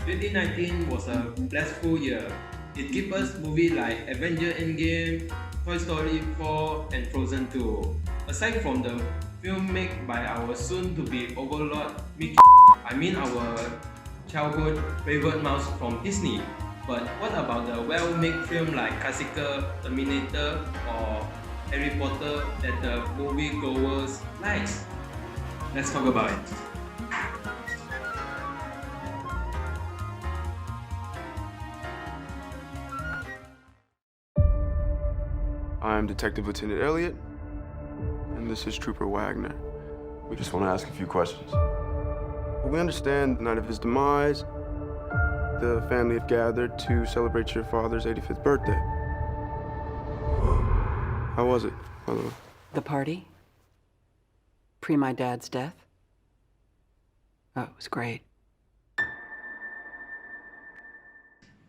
2019 was a blissful year. It gave us movies like Avenger Endgame, Toy Story 4, and Frozen 2. Aside from the film made by our soon-to-be overlord Mickey, I mean our childhood favorite mouse from Disney. But what about the well-made film like classical Terminator or Harry Potter that the moviegoers likes? Let's talk about it. I'm Detective Lieutenant Elliot, and this is Trooper Wagner. We just want to ask a few questions. We understand the night of his demise, the family had gathered to celebrate your father's 85th birthday. How was it, by the way? The party? Pre my dad's death? Oh, it was great.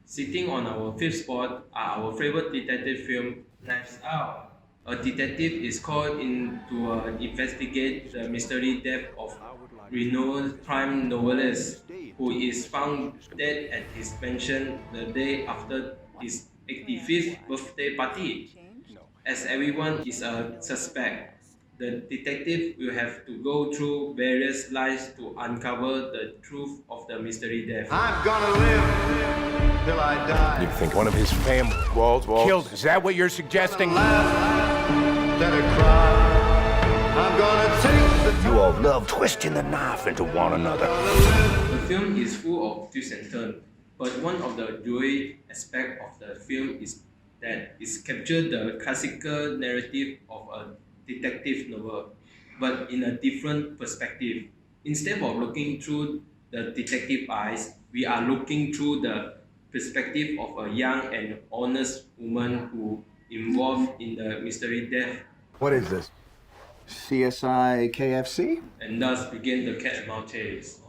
Sitting on our fifth spot are our favorite detective film, Knives Out. A detective is called in to investigate the mystery death of renowned crime novelist who is found dead at his mansion the day after his 85th birthday party. As everyone is a suspect, the detective will have to go through various lies to uncover the truth of the mystery death. I'm gonna live till I die. You think one of his family Walls. killed? Is that what you're suggesting? Then I cry. I'm gonna take the You all love twisting the knife into one another. The film is full of twists and turns, but one of the joy aspects of the film is that it captures the classical narrative of a detective novel, but in a different perspective. Instead of looking through the detective eyes, we are looking through the perspective of a young and honest woman who involved in the mystery death, What is this? CSI KFC? and thus begin the cat and mouse chase.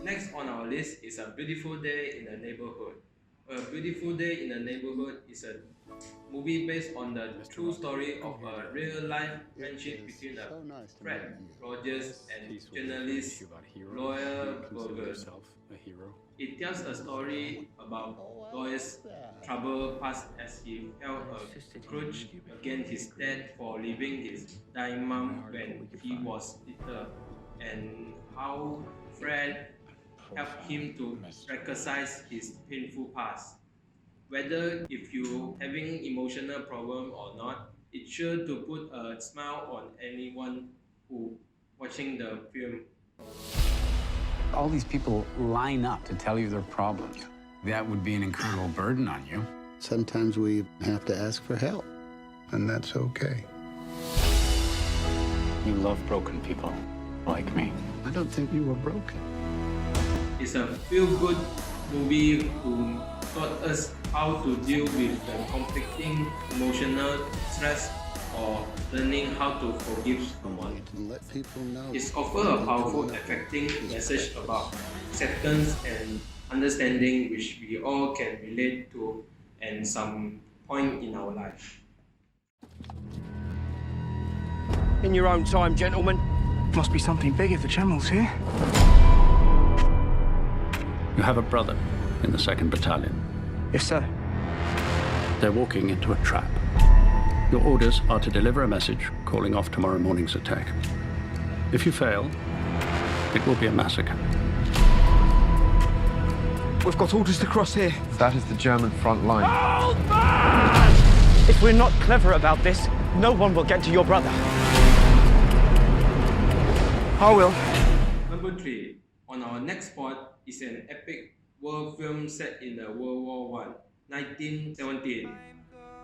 Next on our list is A Beautiful Day in the Neighborhood. A Beautiful Day in the Neighborhood is a movie based on the true story of a real-life friendship between Fred Rogers and journalist Lloyd Vogel. It tells a story about Lloyd's troubled past as he held a grudge against his dad for leaving his dying mom when he was little, and how Fred helped him to reconcile his painful past. Whether if you having emotional problem or not, it's sure to put a smile on anyone who watching the film. All these people line up to tell you their problems. That would be an incredible burden on you. Sometimes we have to ask for help, and that's okay. You love broken people like me. I don't think you were broken. It's a feel-good movie who taught us how to deal with the conflicting emotional stress or learning how to forgive someone. And let people know. It's offer a powerful, affecting message about acceptance and understanding which we all can relate to at some point in our life. In your own time, gentlemen. Must be something big if the General's here. You have a brother in the 2nd Battalion. Yes, sir. They're walking into a trap. Your orders are to deliver a message calling off tomorrow morning's attack. If you fail, it will be a massacre. We've got orders to cross here. That is the German front line. Hold back! If we're not clever about this, no one will get to your brother. I will. Number 3, on our next spot is an epic war film set in the World War I, 1917.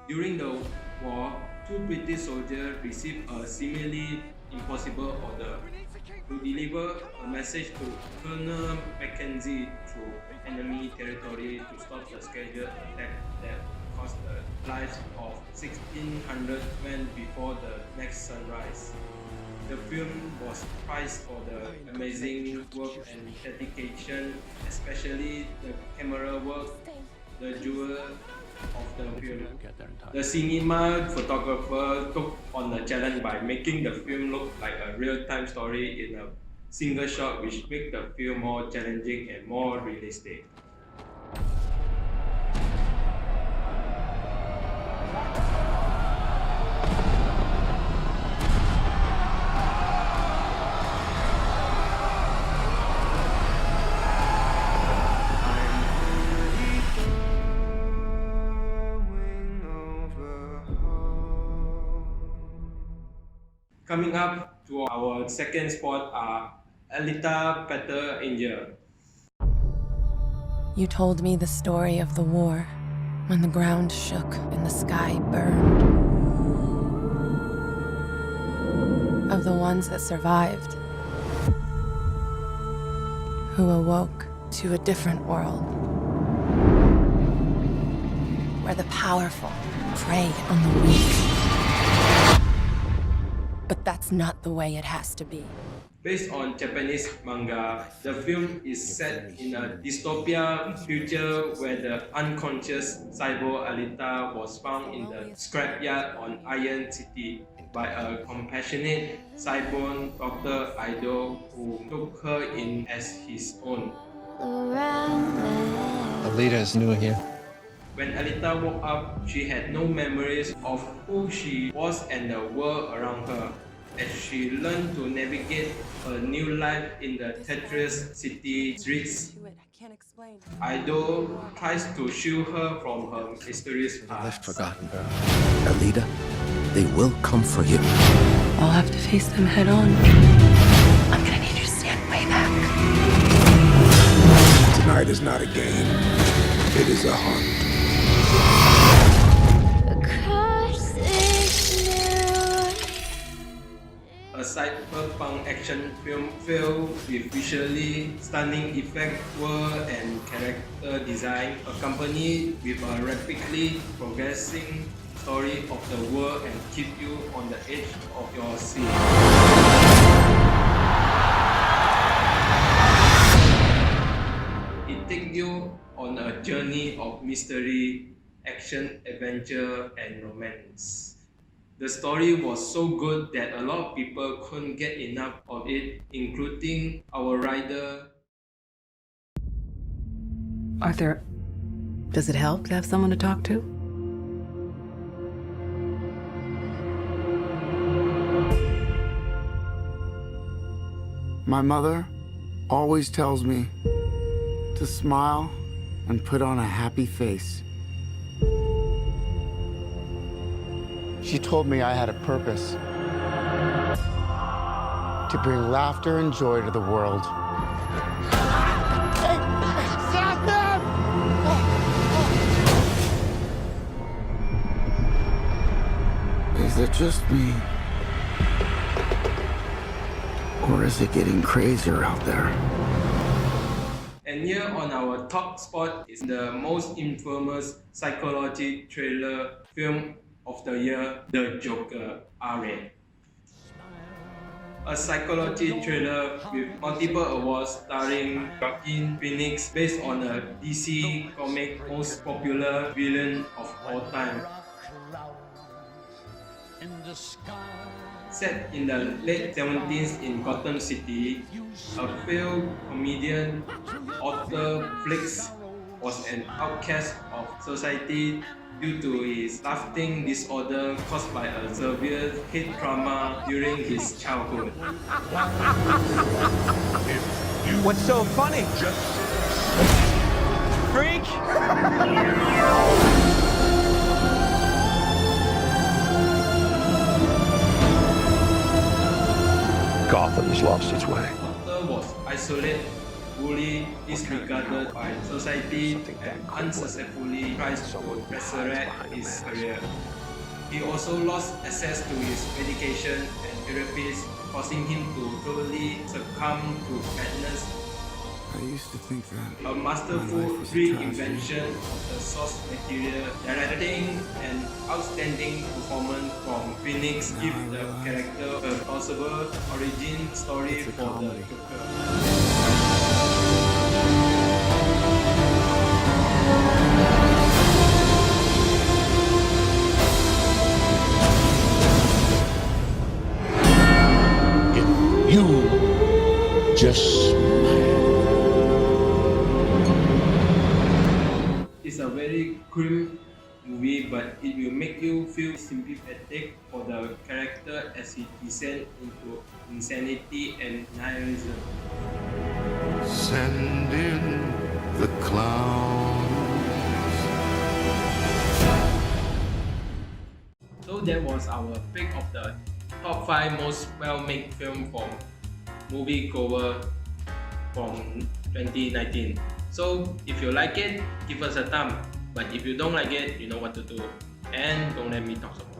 During the war, 2 British soldiers received a seemingly impossible order to deliver a message to Colonel Mackenzie through enemy territory to stop the scheduled attack that cost the lives of 1,600 men before the next sunrise. The film was prized for the amazing work and dedication, especially the camera work, the jewel of the film. The cinema photographer took on the challenge by making the film look like a real-time story in a single shot, which made the film more challenging and more realistic. Coming up to our second spot are Alita Battle Angel. You told me the story of the war, when the ground shook and the sky burned. Of the ones that survived, who awoke to a different world, where the powerful prey on the weak. But that's not the way it has to be. Based on Japanese manga, the film is set in a dystopia future where the unconscious cyborg Alita was found in the scrapyard on Iron City by a compassionate cyborg Dr. Ido who took her in as his own. Alita is new here. When Alita woke up, she had no memories of who she was and the world around her. As she learned to navigate a new life in the treacherous city streets, Ido tries to shield her from her mysterious past. Left forgotten her. Alita, they will come for you. I'll have to face them head on. I'm gonna need you to stand way back. Tonight is not a game. It is a hunt. A cyberpunk action film filled with visually stunning effect, world and character design, accompanied with a rapidly progressing story of the world and keep you on the edge of your seat. It takes you on a journey of mystery, action, adventure, and romance. The story was so good that a lot of people couldn't get enough of it, including our writer. Arthur, does it help to have someone to talk to? My mother always tells me to smile and put on a happy face. She told me I had a purpose to bring laughter and joy to the world. Hey, stop them! Is it just me? Or is it getting crazier out there? And here on our top spot is the most infamous psychology thriller film of the year, The Joker, R-rated. A psychology thriller with multiple awards starring Joaquin Phoenix based on a DC comic most popular villain of all time. Set in the late 70s in Gotham City, a failed comedian, Arthur Flex, was an outcast of society due to his laughing disorder caused by a severe head trauma during his childhood. What's so funny? Freak! Gotham has lost its way. Arthur was isolated, bullied, disregarded by society, and unsuccessfully tries to resurrect his career. He also lost access to his medication and therapies, causing him to totally succumb to madness. I used to think that A masterful reinvention of the source material, directing an outstanding performance from Phoenix give the character a plausible origin story for the Joker. You just smile. It's a very grim movie, but it will make you feel sympathetic for the character as he descends into insanity and nihilism. Send in the clowns. So that was our pick of the top 5 most well-made film from moviegoer from 2019. So if you like it, give us a thumb. But if you don't like it, you know what to do. And don't let me talk so much.